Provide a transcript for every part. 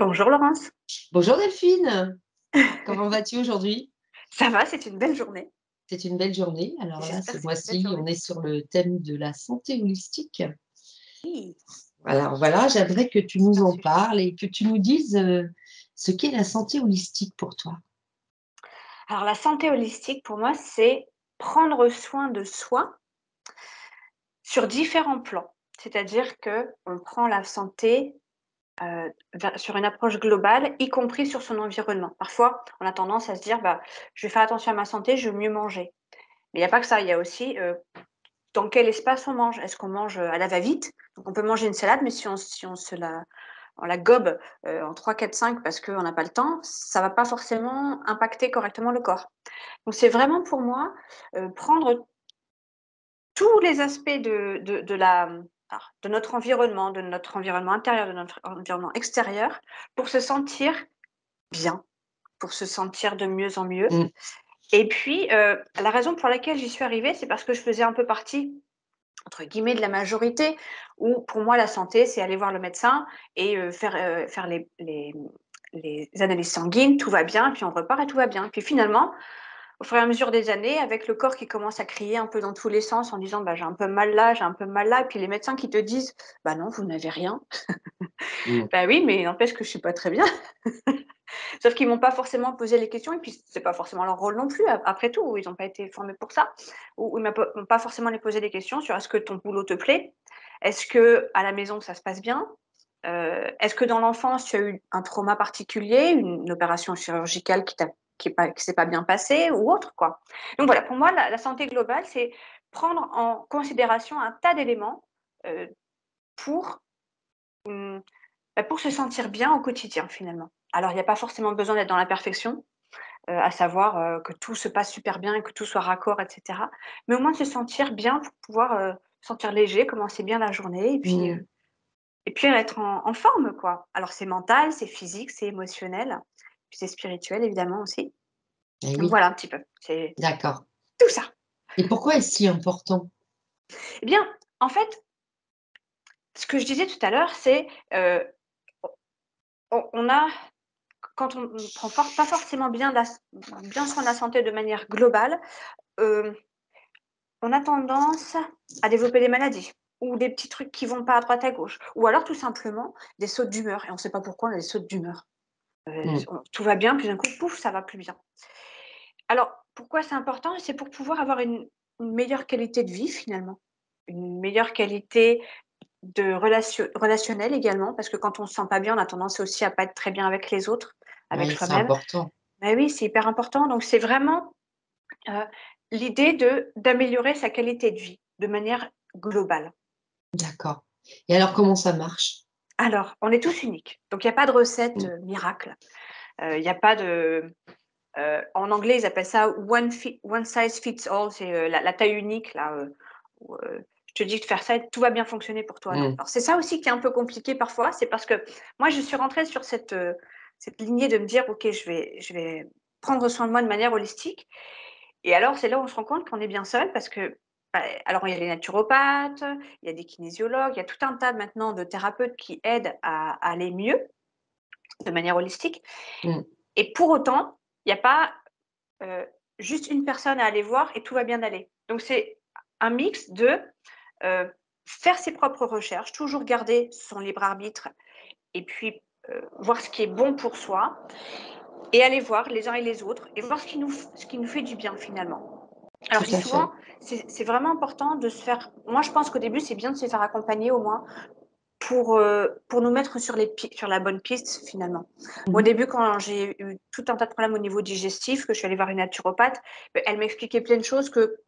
Bonjour Laurence, Bonjour Delphine, comment vas-tu aujourd'hui? ça va, c'est une belle journée. C'est une belle journée. Alors là, J'espère ce que c'est une belle mois-ci, journée. on est sur le thème de la santé holistique. Oui, Alors voilà, j'aimerais que tu c'est nous un en sujet. parles et que tu nous dises ce qu'est la santé holistique pour toi. Alors la santé holistique pour moi, c'est prendre soin de soi sur différents plans. C'est-à-dire que on prend la santé, sur une approche globale, y compris sur son environnement. Parfois, on a tendance à se dire: «Bah, je vais faire attention à ma santé, je veux mieux manger». Mais il y a pas que ça, il y a aussi, dans quel espace on mange. Est-ce qu'on mange, à la va-vite? Donc on peut manger une salade, mais si on se la on la gobe, en 3, 4, 5 parce qu'on n'a pas le temps, ça va pas forcément impacter correctement le corps. Donc c'est vraiment pour moi, prendre tous les aspects de notre environnement intérieur, de notre environnement extérieur, pour se sentir bien, pour se sentir de mieux en mieux. Mm. Et puis, la raison pour laquelle j'y suis arrivée, c'est parce que je faisais un peu partie, entre guillemets, «de la majorité», où pour moi la santé, c'est aller voir le médecin et faire les analyses sanguines, tout va bien, puis on repart et tout va bien. Puis finalement, au fur et à mesure des années, avec le corps qui commence à crier un peu dans tous les sens en disant: «Bah, j'ai un peu mal là, j'ai un peu mal là», et puis les médecins qui te disent: «Bah non, vous n'avez rien». Mm. Bah oui, mais n'empêche que je suis pas très bien. Sauf qu'ils m'ont pas forcément posé les questions et puis c'est pas forcément leur rôle non plus après tout, ils ont pas été formés pour ça. Ou ils m'ont pas forcément les posé des questions sur: «Est-ce que ton boulot te plaît? Est-ce qu'à la maison ça se passe bien? Est-ce que dans l'enfance tu as eu un trauma particulier, une opération chirurgicale qui s'est pas bien passée ou autre quoi?» Donc voilà, pour moi la santé globale, c'est prendre en considération un tas d'éléments, heu, pour, mmh, pour se sentir bien au quotidien finalement. Alors il y a pas forcément besoin d'être dans la perfection, à savoir, que tout se passe super bien et que tout soit raccord et cetera. Mais au moins se sentir bien pour pouvoir, se sentir léger, commencer bien la journée Mm. et puis être en forme quoi. Alors c'est mental, c'est physique, c'est émotionnel, puis c'est spirituel évidemment aussi. Eh Donc oui, voilà un petit peu, c'est d'accord. tout ça. Et pourquoi est-ce si important? Eh bien, en fait, ce que je disais tout à l'heure, c'est, heu, on a quand on ne prend pas forcément bien soin de la santé de manière globale, hem on a tendance à développer des maladies ou des petits trucs qui vont pas à droite à gauche ou alors tout simplement des sautes d'humeur et on ne sait pas pourquoi on a des sautes d'humeur. Mm. On tout va bien, puis d'un coup, pouf, ça va plus bien. Alors pourquoi c'est important? C'est pour pouvoir avoir une meilleure qualité de vie finalement, une meilleure qualité de relationnelle également parce que quand on se sent pas bien, on a tendance aussi à pas être très bien avec les autres, avec Oui, c'est soi-même. important. Bah oui, c'est hyper important donc c'est vraiment Heu, l'idée d'améliorer sa qualité de vie, de manière globale. D'accord. Et alors, comment ça marche? Alors, on est tous uniques, donc il y a pas de recette, Mm. miracle. Il y a pas de en anglais, ils appellent ça one size fits all, c'est, la taille unique là, où, je te dis de faire ça et tout va bien fonctionner pour toi, non. Mm. Alors c'est ça aussi qui est un peu compliqué parfois, c'est parce que moi je suis rentrée sur cette lignée de me dire: «OK, je vais prendre soin de moi de manière holistique». Et alors, c'est là où on se rend compte qu'on est bien seul parce que, bah, alors il y a les naturopathes, il y a des kinésiologues, il y a tout un tas maintenant de thérapeutes qui aident à aller mieux de manière holistique. Mm. Et pour autant, il n'y a pas juste une personne à aller voir et tout va bien aller. Donc c'est un mix de faire ses propres recherches, toujours garder son libre arbitre et puis voir ce qui est bon pour soi et aller voir les uns et les autres et voir ce qui nous fait du bien finalement. Alors Tout je dis à souvent, fait. c'est vraiment important de se faire moi je pense qu'au début, c'est bien de se faire accompagner au moins pour nous mettre sur la bonne piste finalement. Moi, au Mhm. début, quand j'ai eu tout un tas de problèmes au niveau digestif, que je suis allée voir une naturopathe, elle m'expliquait plein de choses que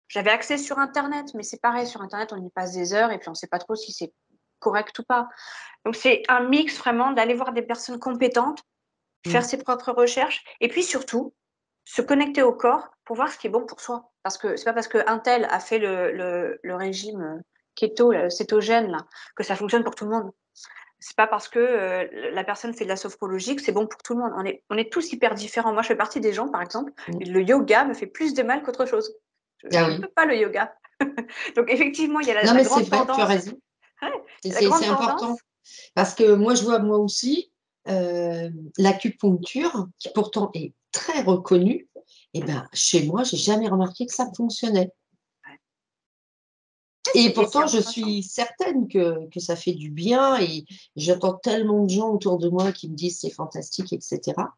j'avais accès sur internet, mais c'est pareil, sur internet, on y passe des heures et puis on ne sait pas trop si c'est correct ou pas. Donc c'est un mix vraiment d'aller voir des personnes compétentes, faire Mm. ses propres recherches et puis surtout, se connecter au corps pour voir ce qui est bon pour soi. Parce que c'est pas parce qu'un tel a fait le régime, keto, cétogène là, que ça fonctionne pour tout le monde. C'est pas parce que, la personne fait de la sophrologie que c'est bon pour tout le monde. On est tous hyper différents. Moi, je fais partie des gens, par exemple, Mm. le yoga me fait plus de mal qu'autre chose. Ah Je ne oui. peux pas le yoga. Donc effectivement, il y a Non, la mais c'est grande vrai, tu as tendance raison. ouais, Et la c'est grande important tendance parce que moi, je vois moi aussi. l'acupuncture, qui pourtant est très reconnue, et ben, chez moi, j'ai jamais remarqué que ça fonctionnait. Ouais. Et Et puis pourtant, je suis certaine que ça fait du bien et j'entends tellement de gens autour de moi qui me disent: «C'est fantastique» et cetera.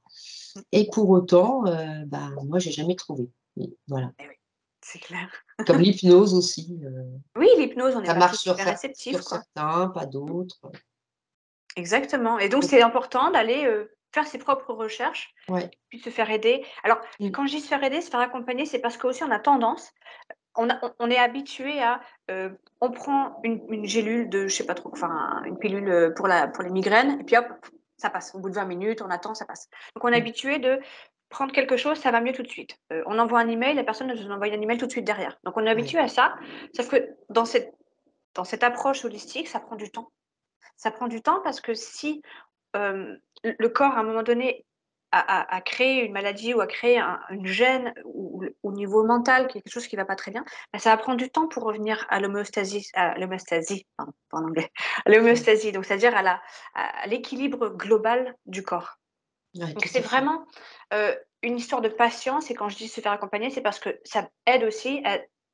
Et pour autant, bah, moi, j'ai jamais trouvé. Et voilà. eh oui, c'est clair. Comme l'hypnose aussi, Oui, l'hypnose, on n'est ça pas tous marche super réceptifs, sur quoi. certains, pas d'autres. Exactement et donc Donc c'est important d'aller, faire ses propres recherches, ouais. puis de se faire aider. Alors, Mmh. quand je dis se faire aider, se faire accompagner, c'est parce qu'aussi on a tendance, on est habitué à, on prend une gélule de je sais pas trop, enfin une pilule, pour les migraines et puis hop, ça passe. Au bout de 20 minutes, on attend, ça passe. Donc on est Mmh. habitué de prendre quelque chose, ça va mieux tout de suite. On envoie un email, la personne nous envoie un email tout de suite derrière. Donc on est Ouais. habitué à ça, sauf que dans cette approche holistique, ça prend du temps. Ça prend du temps parce que si, le corps à un moment donné a créé une maladie ou a créé une gêne ou au niveau mental, quelque chose qui va pas très bien, bah, ça va prendre du temps pour revenir à l'homéostasie, pardon, pas en anglais, à Mmh. l'homéostasie, donc c'est-à-dire à l'équilibre global du corps. Ouais, Donc tout c'est à fait. vraiment, une histoire de patience et quand je dis se faire accompagner, c'est parce que ça aide aussi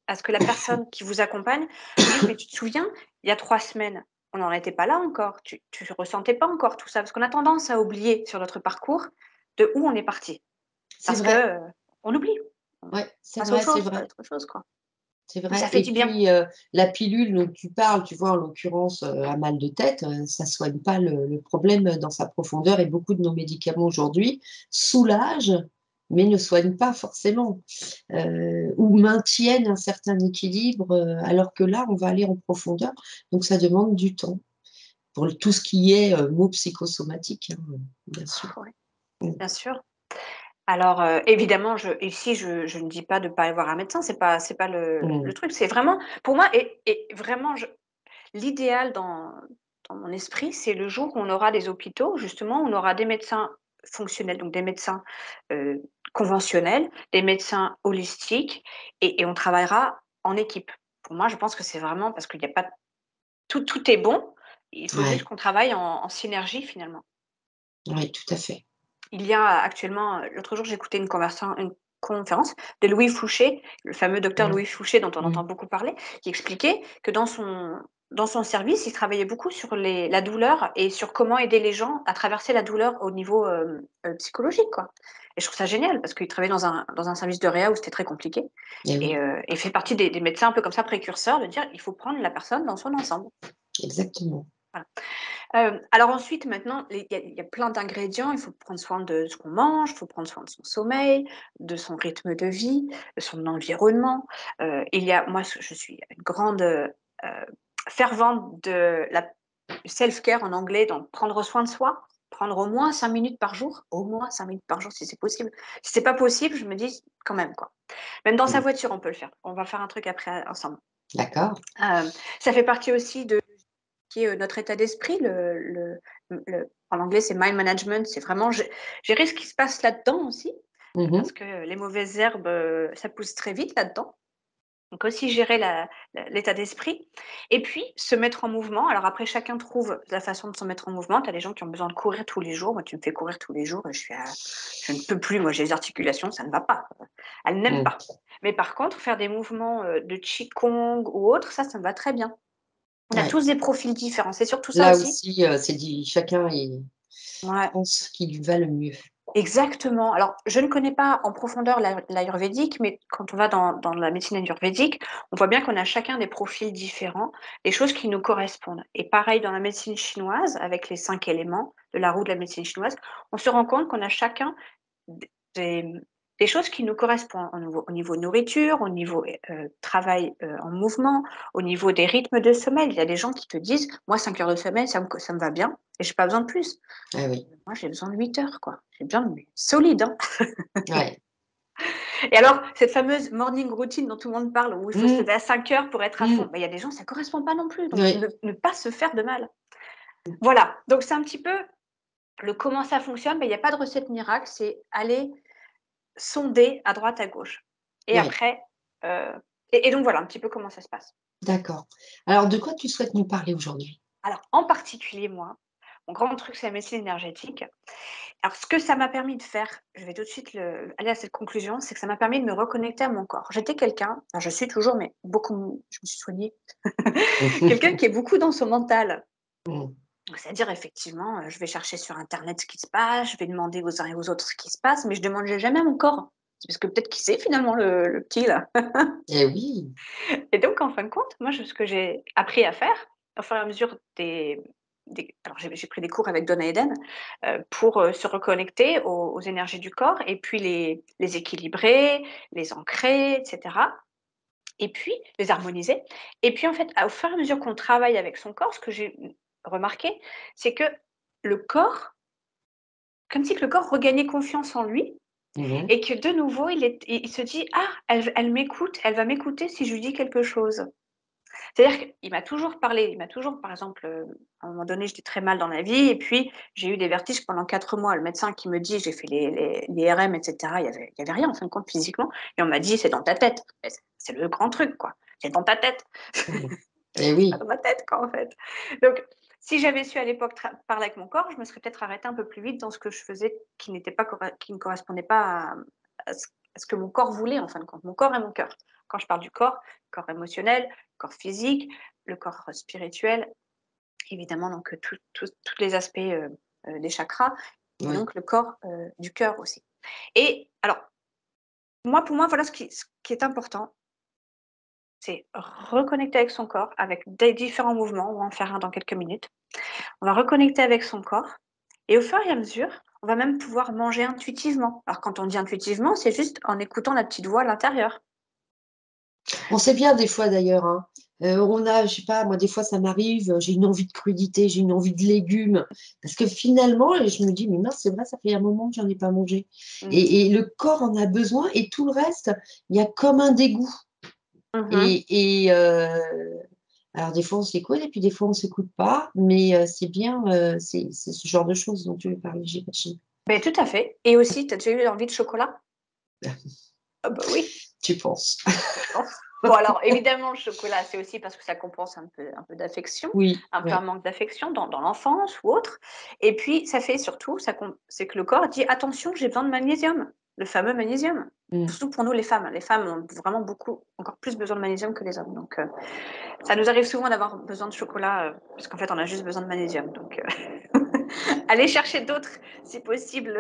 à ce que la personne qui vous accompagne vous dise: «Mais tu te souviens, il y a 3 semaines, on n'en était pas là encore, tu ressentais pas encore tout ça». Parce qu'on a tendance à oublier sur notre parcours de où on est parti. C'est Parce que, vrai. on oublie, on Ouais, c'est passe à autre vrai, c'est chose, vrai. autre chose, quoi. C'est Donc ça vrai fait et du bien. puis, la pilule dont tu parles, tu vois, en l'occurrence, un mal de tête, ça soigne pas le problème, dans sa profondeur et beaucoup de nos médicaments aujourd'hui soulagent, mais ne soignent pas forcément, ou maintiennent un certain équilibre, alors que là, on va aller en profondeur, donc ça demande du temps pour tout ce qui est, maux psychosomatiques, hein, bien sûr. Ouais, Mmh. bien sûr. Alors, évidemment, je ne dis pas de ne pas aller voir un médecin, c'est pas le Mmh. truc. C'est vraiment pour moi et vraiment l'idéal dans mon esprit, c'est le jour où on aura des hôpitaux, justement, où on aura des médecins fonctionnels, donc des médecins, conventionnels, des médecins holistiques et on travaillera en équipe. Pour moi, je pense que c'est vraiment parce qu'il y a pas tout est bon, il faut juste Ouais, qu'on travaille en synergie, finalement. ouais, tout à fait. Il y a actuellement, l'autre jour, j'écoutais une conférence de Louis Fouché, le fameux docteur Mmh. Louis Fouché dont on Mmh. entend beaucoup parler, qui expliquait que dans son service, il travaillait beaucoup sur la douleur et sur comment aider les gens à traverser la douleur au niveau, psychologique, quoi. Et je trouve ça génial parce qu'il travaillait dans un service de réa où c'était très compliqué Et et oui, il fait partie des médecins un peu comme ça précurseurs de dire: «Il faut prendre la personne dans son ensemble». exactement. Voilà. Alors ensuite, maintenant, il y a plein d'ingrédients. Il faut prendre soin de ce qu'on mange, il faut prendre soin de son sommeil, de son rythme de vie, de son environnement. Moi, je suis une grande, fervente de la self-care en anglais, donc prendre soin de soi, prendre au moins 5 minutes par jour, au moins 5 minutes par jour si c'est possible. Si c'est pas possible, je me dis: «Quand même, quoi». Même dans sa Mmh. voiture, on peut le faire. On va faire un truc après ensemble. D'accord. Ça fait partie aussi de qui est, notre état d'esprit, en anglais, c'est mind management, c'est vraiment gérer ce qui se passe là-dedans aussi, Mmh parce mh. que les mauvaises herbes, ça pousse très vite là-dedans. Donc aussi gérer l'état d'esprit et puis se mettre en mouvement. Alors après chacun trouve la façon de se mettre en mouvement. Tu as des gens qui ont besoin de courir tous les jours. Moi, tu me fais courir tous les jours et je ne peux plus. Moi, j'ai les articulations, ça ne va pas. Elles n'aiment Mmh. pas. Mais par contre, faire des mouvements, de qigong ou autre, ça me va très bien. On a Ouais. tous des profils différents. C'est surtout ça Là aussi. aussi, c'est dit chacun il Ouais. prend ce qui lui va le mieux. Exactement. Alors, je ne connais pas en profondeur l'ayurvédique, mais quand on va dans la médecine ayurvédique, on voit bien qu'on a chacun des profils différents, des choses qui nous correspondent. Et pareil dans la médecine chinoise, avec les 5 éléments de la roue de la médecine chinoise, on se rend compte qu'on a chacun d des des choses qui nous correspondent au niveau nourriture, au niveau, travail, en mouvement, au niveau des rythmes de sommeil. Il y a des gens qui te disent: «Moi 5 heures de sommeil, ça me va bien et j'ai pas besoin de plus». Ah oui. Moi, j'ai besoin de 8 heures, quoi. J'ai besoin de solide, hein. Ouais. Et alors, cette fameuse morning routine dont tout le monde parle, où il faut se Mmh. lever à 5 heures pour être à Mmh. fond, bah, il y a des gens, ça correspond pas non plus, donc Oui. ne pas se faire de mal. Voilà, donc c'est un petit peu le comment ça fonctionne, mais il y a pas de recette miracle, c'est aller sonder à droite, à gauche et Oui. après, heu et donc voilà un petit peu comment ça se passe. D'accord. Alors de quoi tu souhaites nous parler aujourd'hui? Alors en particulier, moi mon grand truc, c'est la médecine énergétique. Alors ce que ça m'a permis de faire, je vais tout de suite aller à cette conclusion, c'est que ça m'a permis de me reconnecter à mon corps. J'étais quelqu'un, enfin je suis toujours, mais beaucoup, je me suis soignée, quelqu'un qui est beaucoup dans son mental. Mmh. Donc c'est-à-dire effectivement, je vais chercher sur internet ce qui se passe, je vais demander aux uns et aux autres ce qui se passe, mais je demanderai jamais à mon corps. C'est parce que peut-être qu'il sait finalement le petit là. Eh oui! Et donc en fin de compte, moi ce que j'ai appris à faire, au fur et à mesure des alors j'ai pris des cours avec Donna Eden, pour, se reconnecter aux énergies du corps et puis les équilibrer, les ancrer et cetera et puis les harmoniser et puis en fait, au fur et à mesure qu'on travaille avec son corps, ce que j'ai remarqué, c'est que le corps comme si que le corps regagnait confiance en lui Mmh mh. et que de nouveau il se dit: «Ah, elle m'écoute, elle va m'écouter si je lui dis quelque chose». C'est-à-dire qu'il m'a toujours parlé, il m'a toujours par exemple, à un moment donné, j'étais très mal dans la vie et puis j'ai eu des vertiges pendant 4 mois. Le médecin qui me dit j'ai fait les IRM et cetera, il y avait rien en fin de compte physiquement et on m'a dit: «C'est dans ta tête». Mais c'est le grand truc quoi, c'est dans ta tête. Mmh. Eh C'est pas oui. dans ma tête quoi en fait. Donc si j'avais su à l'époque parler avec mon corps, je me serais peut-être arrêtée un peu plus vite dans ce que je faisais qui ne correspondait pas à ce que mon corps voulait en fin de compte, mon corps et mon cœur. Quand je parle du corps émotionnel, corps physique, le corps spirituel, évidemment donc tous les aspects, des chakras et Oui. donc le corps, du cœur aussi. Et alors moi, pour moi, voilà ce qui est important, c'est reconnecter avec son corps, avec des différents mouvements. On va en faire un dans quelques minutes. On va reconnecter avec son corps et au fur et à mesure, on va même pouvoir manger intuitivement. Alors quand on dit intuitivement, c'est juste en écoutant la petite voix à l'intérieur. On sait bien des fois d'ailleurs, hein, on a je sais pas, moi des fois ça m'arrive, j'ai une envie de crudité, j'ai une envie de légumes parce que finalement et je me dis: «Mais mince, c'est vrai, ça fait un moment que j'en ai pas mangé» Mmh. et le corps en a besoin et tout le reste, il y a comme un dégoût Mmh. et alors des fois on s'écoute et puis des fois on s'écoute pas, mais c'est bien, c'est ce genre de choses dont tu veux parler, j'imagine. Beh, tout à fait et aussi, tu as déjà eu envie de chocolat? Ah bah oui. Tu penses? Je pense. Bon alors évidemment le chocolat, c'est aussi parce que ça compense un peu d'affection, Oui, un peu un ouais. manque d'affection dans l'enfance ou autre et puis ça fait surtout c'est que le corps dit: «Attention, j'ai besoin de magnésium», le fameux magnésium. Mmh. Surtout pour nous les femmes, hein. Les femmes ont vraiment beaucoup encore plus besoin de magnésium que les hommes donc ça nous arrive souvent d'avoir besoin de chocolat, parce qu'en fait on a juste besoin de magnésium donc aller chercher d'autres, si possible,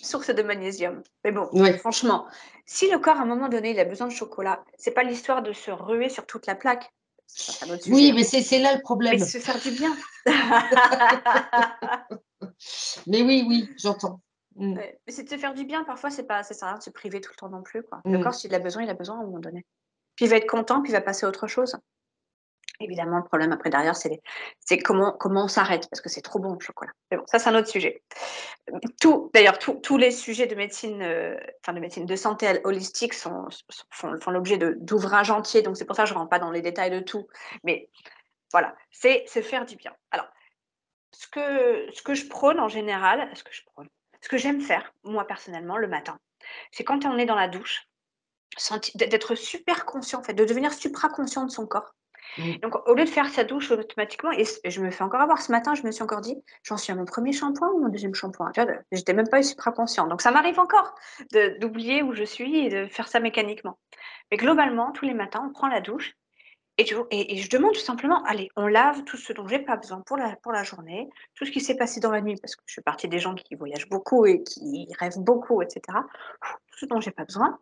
sources de magnésium. Mais bon, Ouais. franchement, si le corps, à un moment donné, il a besoin de chocolat, c'est pas l'histoire de se ruer sur toute la plaque. Ça, c'est un autre sujet, Oui, hein. mais c'est là le Mais problème. se faire du bien. Mais oui, oui, j'entends. Mmh. Ouais, mais c'est de se faire du bien. Parfois, ça sert à rien de se priver tout le temps non plus, quoi. Le Mmh. corps, s'il a besoin, il a besoin à un moment donné. Puis il va être content, puis il va passer à autre chose. Évidemment, le problème après derrière, c'est comment on s'arrête parce que c'est trop bon le chocolat. Mais bon, ça, c'est un autre sujet. D'ailleurs, tous les sujets de médecine, enfin de médecine, de santé holistique font l'objet d'ouvrages entiers, donc c'est pour ça que je ne rentre pas dans les détails de tout. Mais voilà, c'est se faire du bien. Alors, ce que je prône en général, ce que j'aime faire, moi personnellement, le matin, c'est quand on est dans la douche, d'être super conscient, en fait, de devenir supra-conscient de son corps. Mmh. Donc au lieu de faire sa douche automatiquement et je me fais encore avoir ce matin, je me suis encore dit: «J'en suis à mon premier shampoing ou mon deuxième shampoing?» Tu vois? J'étais même pas supraconsciente. Donc ça m'arrive encore d'oublier où je suis et de faire ça mécaniquement. Mais globalement, tous les matins, on prend la douche et je demande tout simplement: «Allez, on lave tout ce dont j'ai pas besoin pour la journée, tout ce qui s'est passé dans la nuit», parce que je fais partie des gens qui voyagent beaucoup et qui rêvent beaucoup et cetera. Tout ce dont j'ai pas besoin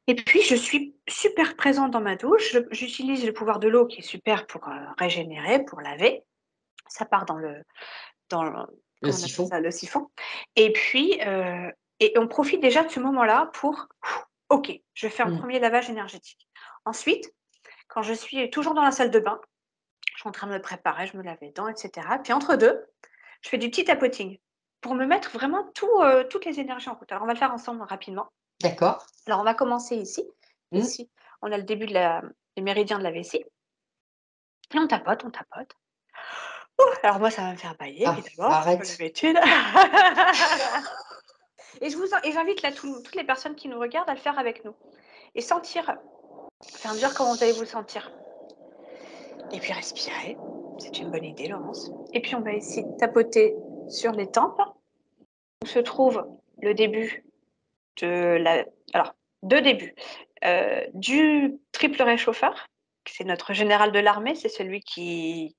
et puis je suis super présente dans ma douche, j'utilise le pouvoir de l'eau qui est super pour, régénérer, pour laver. Ça part dans le Le comment on appelle siphon. ça? Le siphon et puis, on profite déjà de ce moment-là pour OK, je fais un Mmh. premier lavage énergétique. Ensuite, quand je suis toujours dans la salle de bain, je suis en train de me préparer, je me lave les dents et cetera. Puis entre 2, je fais du petit tapoting pour me mettre vraiment toutes les énergies en route. Alors on va le faire ensemble rapidement. D'accord. Alors on va commencer ici. Mmh. Ici, on a le début des méridiens de la vessie et on tapote, on tapote. Ouh, alors moi, ça va me faire bailler Ah, évidemment, comme arrête. d'habitude. Et j'invite là toutes les personnes qui nous regardent à le faire avec nous et sentir, au fur et à mesure comment vous allez vous sentir et puis respirer. C'est une bonne idée, Laurence. Et puis, on va ici tapoter sur les tempes, où se trouve le début de la alors 2 débuts, du triple réchauffeur, c'est notre général de l'armée, c'est celui qui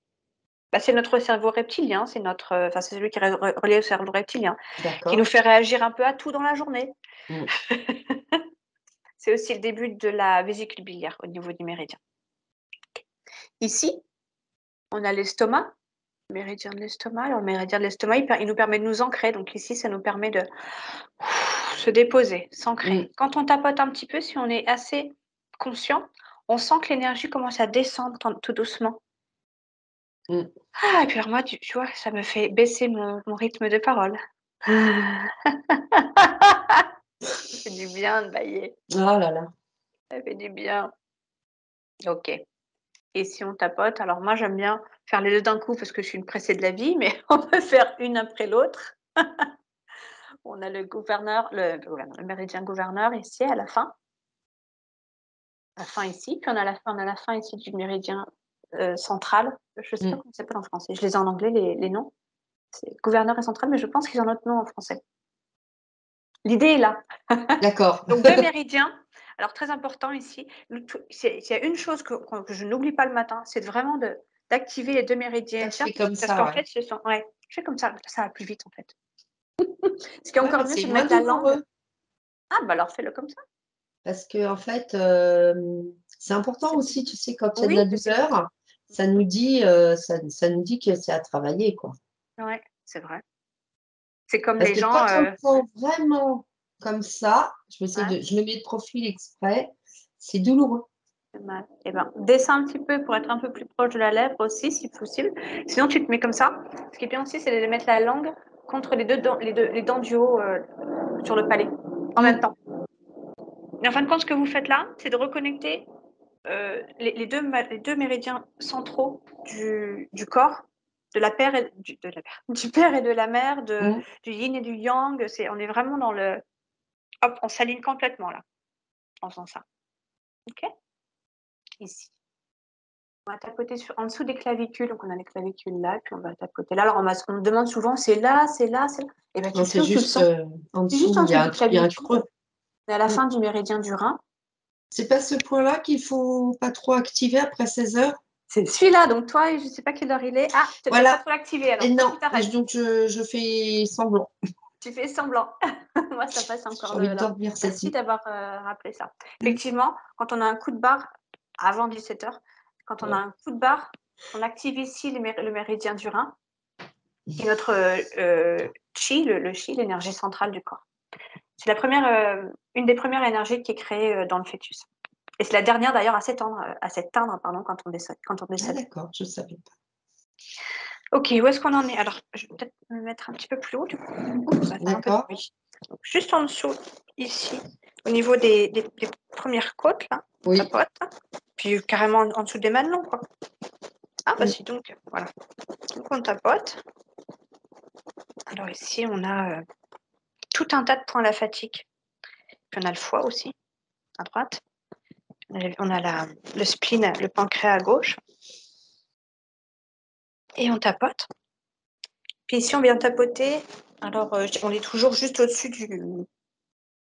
c'est notre cerveau reptilien, c'est notre, enfin, c'est celui qui est relié au cerveau reptilien, qui nous D'accord. fait réagir un peu à tout dans la journée. Mmh. C'est aussi le début de la vésicule biliaire au niveau du méridien. Ici, on a l'estomac, méridien de l'estomac. Alors le méridien de l'estomac, il nous permet de nous ancrer, donc ici, ça nous permet de se déposer, Mmh. s'ancrer. Quand on tapote un petit peu, si on est assez conscient, on sent que l'énergie commence à descendre tout doucement. Mmh. Et puis alors moi, tu vois, ça me fait baisser mon rythme de parole. Ça fait du bien de bailler, Oh là là. ça fait du bien. OK. Et si on tapote, alors moi j'aime bien faire les 2 d'un coup parce que je suis une pressée de la vie, mais on peut faire une après l'autre. On a le méridien gouverneur ici à la fin ici, puis on a la fin ici du méridien, central. Je sais pas Mmh. comment ça s'appelle en français. Je les ai en anglais les noms. C'est gouverneur et central, mais je pense qu'ils ont notre nom en français. L'idée est là. D'accord. Donc 2 méridiens. Alors très important ici, s'il y a une chose que je n'oublie pas le matin, c'est vraiment d'activer les 2 méridiens Ça, tu fais comme parce ça, qu'en ouais. fait, je fais comme ça va plus vite en fait. Ce qui est Ouais, encore mais mieux, c'est c'est de moins mettre la langue. douloureux Alors fais-le comme ça. parce qu'en fait, c'est important C'est aussi, tu sais, quand il y a de Oui, la je sais. douleur, ça nous dit que c'est à travailler, quoi. Ouais, c'est vrai. C'est comme Parce les que gens, quand on le prend vraiment comme ça, ouais, je me mets de profil exprès, c'est douloureux. c'est mal. Et ben, descends un petit peu pour être un peu plus proche de la lèvre aussi, si possible. Sinon, tu te mets comme ça. Ce qui est bien aussi, c'est de mettre la langue contre les dents du haut, sur le palais, en même Mmh. temps. Et en fin de compte, ce que vous faites là, c'est de reconnecter, les 2 méridiens centraux du corps, de la paire et du de la paire, du père et de la mère, Mmh. du yin et du yang. On est vraiment dans le hop, on s'aligne complètement là, en faisant ça. OK? Ici. On va tapoter en dessous des clavicules, donc on a les clavicules là, puis on va tapoter là. Alors ce qu'on me demande souvent, c'est là, c'est là, c'est là. Et ben tu Non, le sais c'est où tu le juste, sens. en C'est juste dessous, en dessous des il y a un clavicules, creux. mais à la Mmh. fin du méridien du rein. C'est pas ce point-là qu'il faut pas trop activer après 16 heures. C'est celui-là, donc toi, je sais pas quelle heure il est. Tu as pas Voilà trop l'activer alors, et toi non, tu t'arrêtes. donc je fais semblant. Tu fais semblant. Moi, ça passe J'ai encore envie le de là. dormir, c'est Merci tout. d'avoir, rappelé ça. Effectivement, quand on a un coup de barre avant 17 heures, quand on a un coup de barre, on active ici le méridien du rein, qui est notre, chi, le chi, l'énergie centrale du corps. C'est une des premières énergies qui est créée, dans le fœtus et c'est la dernière d'ailleurs à s'éteindre pardon, quand on Ah décède. d'accord, je savais pas. OK, où est-ce qu'on en est? Alors, je vais peut-être me mettre un petit peu plus haut du coup. Ouh, ça va faire un peu de D'accord. bruit. Donc juste en dessous, ici, au niveau des premières côtes là, on Oui. tapote, puis carrément en dessous des mamelons quoi. Mmh. Si donc, voilà. Donc on tapote. Alors ici, on a, tout un tas de points lymphatiques. Puis on a le foie aussi, à droite. On a le spleen, le pancréas à gauche et on tapote. Puis ici, on vient tapoter. Alors, on est toujours juste au-dessus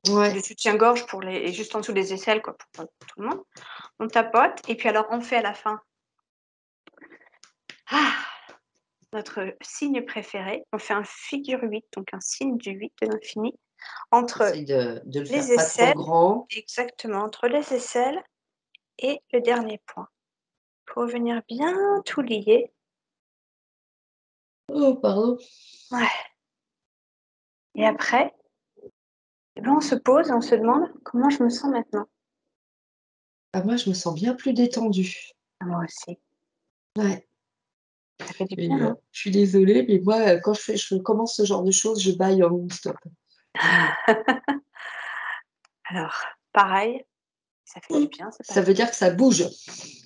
Ouais. du soutien-gorge et juste en dessous des aisselles, quoi, pour tout le monde. On tapote et puis alors on fait à la fin ah, notre signe préféré. On fait un figure 8, donc un signe du 8 de l'infini, entre Essaye de le les faire pas trop aisselles, grand. exactement, entre les aisselles et le dernier point, pour venir bien tout lier. Oh pardon. Ouais. Et après, on se pose et on se demande comment je me sens maintenant. Ah moi je me sens bien plus détendue. Moi aussi, Ouais ça fait du et bien, hein. je suis désolée, mais moi, quand je commence ce genre de choses, je bâille en non-stop. Alors, pareil, ça fait du bien, c'est Ça pareil. veut dire que ça bouge.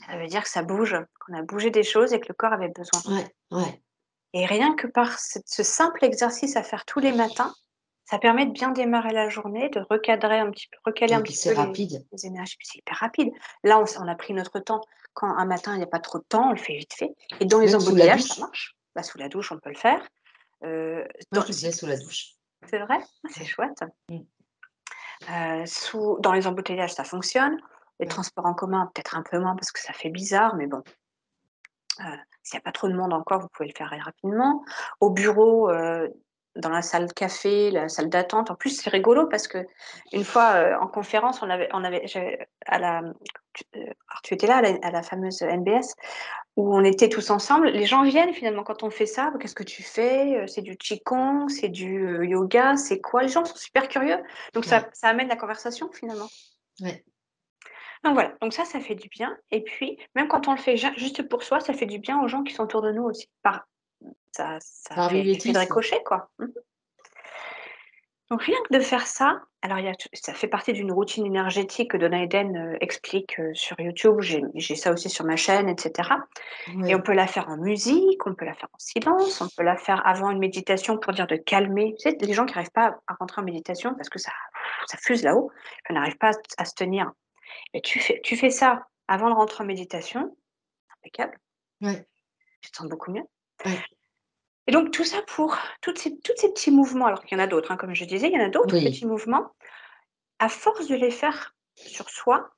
Ça veut dire que ça bouge, qu'on a bougé des choses et que le corps avait besoin. Ouais, ouais. Et rien que par ce simple exercice à faire tous les matins, Ça permet de bien démarrer la journée, de recaler Et un puis petit c'est peu rapide. les énergies, puis c'est hyper rapide. Là, on a pris notre temps. Quand un matin, il y a pas trop de temps, on le fait vite fait et dans les Même sous la embouteillages, ça douche. marche. Bah, sous la douche, on peut le faire. Moi, je Dans le faisais sous la douche. C'est vrai? Ah, c'est Ouais. chouette. Mmh. Dans les embouteillages, ça fonctionne. Les Ouais. transports en commun, peut-être un peu moins parce que ça fait bizarre, mais bon, s'il y a pas trop de monde encore, vous pouvez le faire rapidement. Au bureau, dans la salle café, la salle d'attente. En plus, c'est rigolo parce qu'une fois, en conférence, j'avais à la alors tu étais là à la fameuse NBS où on était tous ensemble. Les gens viennent finalement quand on fait ça: «Qu'est-ce que tu fais? C'est du qigong, c'est du, yoga, c'est quoi?» Les gens sont super curieux, donc Ouais. ça amène la conversation finalement. Ouais. Donc voilà, donc ça fait du bien et puis même quand on le fait juste pour soi, ça fait du bien aux gens qui sont autour de nous aussi. Ça Par fait effet de mimétisme. ricochet, quoi. Mmh. Donc rien que de faire ça, alors il y a t ça fait partie d'une routine énergétique que Donna Eden, explique, sur YouTube. J'ai ça aussi sur ma chaîne et cetera et on Ouais. peut la faire en musique, on peut la faire en silence, on peut la faire avant une méditation pour dire de calmer. Tu sais, les gens qui arrivent pas à rentrer en méditation parce que ça fuse là-haut, on n'arrive pas à se tenir et tu fais ça avant de rentrer en méditation, impeccable, Ouais. tu te sens beaucoup mieux. Ouais. Et donc tout ça pour toutes ces petits mouvements, alors qu'il y en a d'autres, hein, comme je disais, il y en a d'autres petits Oui. mouvements. À force de les faire sur soi,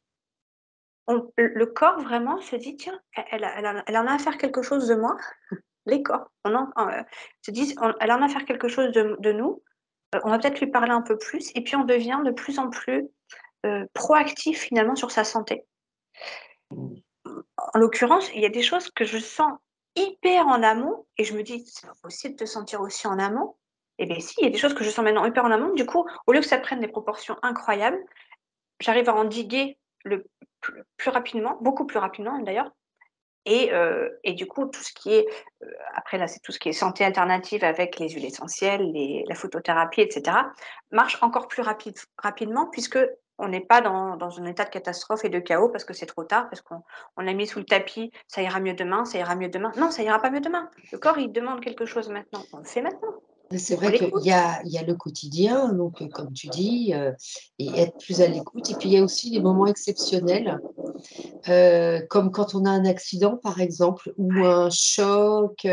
le corps vraiment se dit: «Tiens, elle en a à faire quelque chose de moi». Les corps, se disent: «Elle en a à faire quelque chose de nous, on va peut-être lui parler un peu plus» et puis on devient de plus en plus, proactif finalement sur sa santé. Mmh. En l'occurrence, il y a des choses que je sens hyper en amont et je me dis: «C'est pas possible de sentir aussi en amont». Eh beh si, il y a des choses que je sens maintenant hyper en amont. Du coup, au lieu que ça prenne des proportions incroyables, j'arrive à endiguer le plus rapidement, beaucoup plus rapidement même d'ailleurs et du coup tout ce qui est, après là, c'est tout ce qui est santé alternative avec les huiles essentielles, la photothérapie et cetera, marche encore plus rapidement puisque on n'est pas dans un état de catastrophe et de chaos parce que c'est trop tard, parce qu'on l'a mis sous le tapis: «Ça ira mieux demain, ça ira mieux demain». Non, ça ira pas mieux demain. Le corps, il demande quelque chose maintenant. On le fait maintenant. C'est On vrai qu'il y l'écoute. a il y a le quotidien, donc comme tu dis, et être plus à l'écoute et puis il y a aussi les moments exceptionnels, comme quand on a un accident, par exemple, ou Ouais. un choc,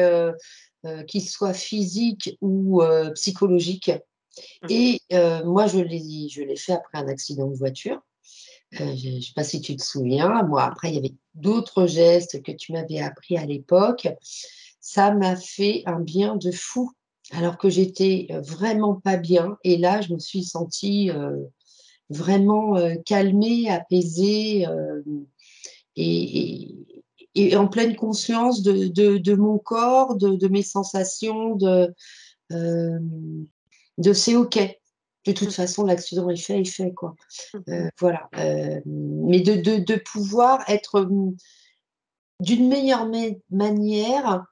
qu'il soit physique ou psychologique Mmh. et moi je l'ai fait après un accident de voiture. Je ne sais pas si tu te souviens, moi après il y avait d'autres gestes que tu m'avais appris à l'époque. Ça m'a fait un bien de fou, alors que j'étais, vraiment pas bien et là je me suis sentie, vraiment, calmée, apaisée, et et en pleine conscience de mon corps, de mes sensations, hem, de c'est OK. De toute Mmh. façon l'accident est fait, quoi. Mmh. Voilà, mais de pouvoir être, d'une meilleure manière,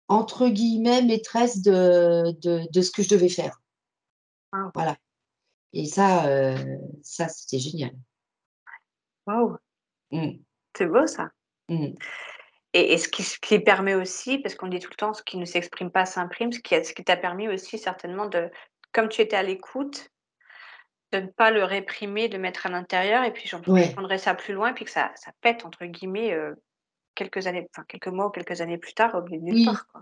entre guillemets, «maîtresse» de ce que je devais faire. Waouh! Voilà et ça c'était génial. Waouh! Mmh. C'est beau ça. Mmh. Et ce qui permet aussi, parce qu'on dit tout le temps: «Ce qui ne s'exprime pas s'imprime», ce qui t'a permis aussi certainement comme tu étais à l'écoute, de ne pas le réprimer, de le mettre à l'intérieur et puis je Ouais. prendrais ça plus loin et puis que ça «pète» entre guillemets, quelques mois ou quelques années plus tard au milieu de nulle Oui, part, quoi.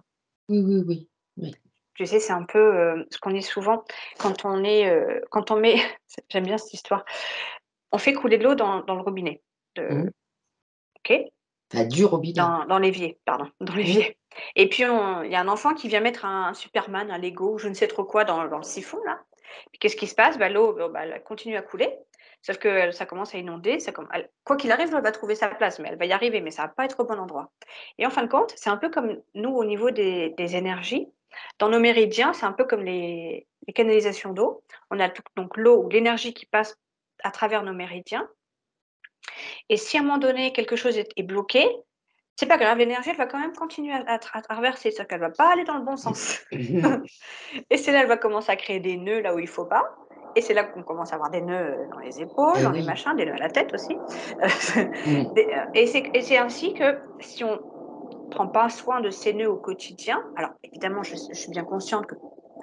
oui, oui, oui, oui. Tu sais, c'est un peu, ce qu'on dit souvent quand on met j'aime bien cette histoire. On fait couler de l'eau dans le robinet Mmh. OK? Enfin, du robinet. Dans l'évier, pardon, dans Mmh. l'évier et puis il y a un enfant qui vient mettre un Superman, un Lego ou je ne sais trop quoi dans le siphon là. Puis qu'est-ce qui se passe? Bah, l'eau, bon, bah, elle continue à couler, sauf que ça commence à inonder, ça comm elle quoi qu'il arrive, elle va trouver sa place, mais elle va y arriver, mais ça va pas être au bon endroit et en fin de compte, c'est un peu comme nous au niveau des énergies. Dans nos méridiens, c'est un peu comme les canalisations d'eau. On a donc l'eau ou l'énergie qui passe à travers nos méridiens et si à un moment donné quelque chose est bloqué, c'est pas grave, l'énergie, elle va quand même continuer à traverser, c'est-à-dire qu'elle va pas aller dans le bon sens. Et c'est là, elle va commencer à créer des nœuds là où il faut pas. Et c'est là qu'on commence à avoir des nœuds, dans les épaules, Et dans les oui. machins, des nœuds à la tête aussi. Mmh. Et c'est ainsi que si on prend pas soin de ces nœuds au quotidien, alors évidemment, je suis bien consciente que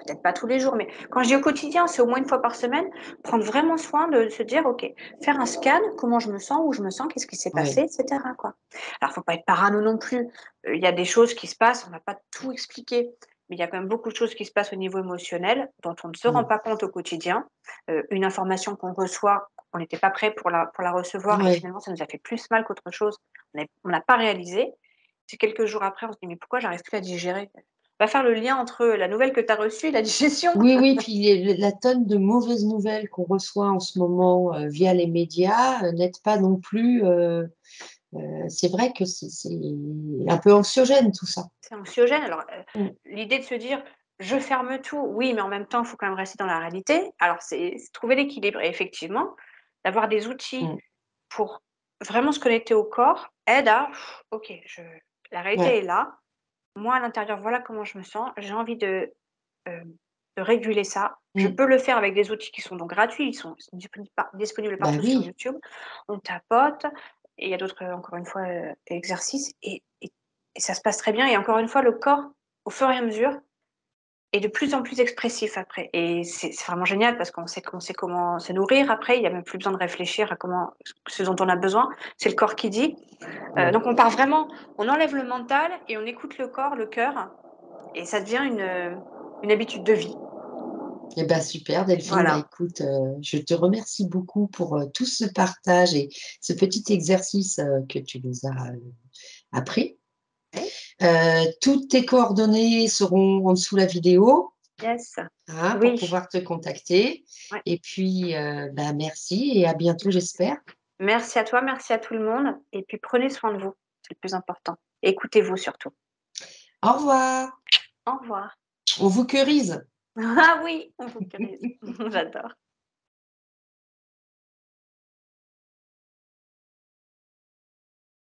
peut-être pas tous les jours, mais quand je dis au quotidien, c'est au moins une fois par semaine, prendre vraiment soin de se dire: «OK, faire un scan, comment je me sens, où je me sens, qu'est-ce qui s'est passé?» Oui, et cetera, quoi. Alors faut pas être parano non plus, il y a des choses qui se passent, on va pas tout expliquer, mais il y a quand même beaucoup de choses qui se passent au niveau émotionnel, dont on ne se rend mmh, pas compte au quotidien. Une information qu'on reçoit, on n'était pas prêt pour la recevoir et ouais. finalement ça nous a fait plus mal qu'autre chose. On n'a pas réalisé. C'est quelques jours après, on se dit: «Mais pourquoi j'arrive plus à digérer?» Va faire le lien entre la nouvelle que tu as reçue et la digestion. Oui, oui, puis les la tonne de mauvaises nouvelles qu'on reçoit en ce moment, via les médias, n'aide pas non plus, c'est vrai que c'est un peu anxiogène tout ça. C'est anxiogène. Alors, Mmh, l'idée de se dire: «Je ferme tout», oui, mais en même temps, il faut quand même rester dans la réalité. Alors c'est trouver l'équilibre et effectivement, d'avoir des outils mmh, pour vraiment se connecter au corps aide à: «OK, je la réalité ouais, est là. Moi, à l'intérieur, voilà comment je me sens. J'ai envie de réguler ça. Je mmh, peux le faire avec des outils qui sont donc gratuits, ils sont disponibles bah partout sur oui, YouTube. On tapote et il y a d'autres, encore une fois, exercices et ça se passe très bien et encore une fois, le corps, au fur et à mesure, est de plus en plus expressif après et c'est vraiment génial parce qu'on sait comment se nourrir après. Il y a même plus besoin de réfléchir à comment ce dont on a besoin. C'est le corps qui dit. mmh. Donc on part vraiment on enlève le mental et on écoute le corps, le cœur et ça devient une habitude de vie. Et bah, super Delphine, bah, Voilà. écoute, je te remercie beaucoup pour, tout ce partage et ce petit exercice, que tu nous as, appris. Oui. Toutes tes coordonnées seront en dessous la vidéo, Yes. hein, pour Oui, pouvoir te contacter ouais. et puis, bah, merci et à bientôt Merci. j'espère. Merci à toi, merci à tout le monde et puis prenez soin de vous, c'est le plus important. Écoutez-vous surtout. Au revoir. Au revoir. On vous queurise. Ah oui, on vous crise. J'adore.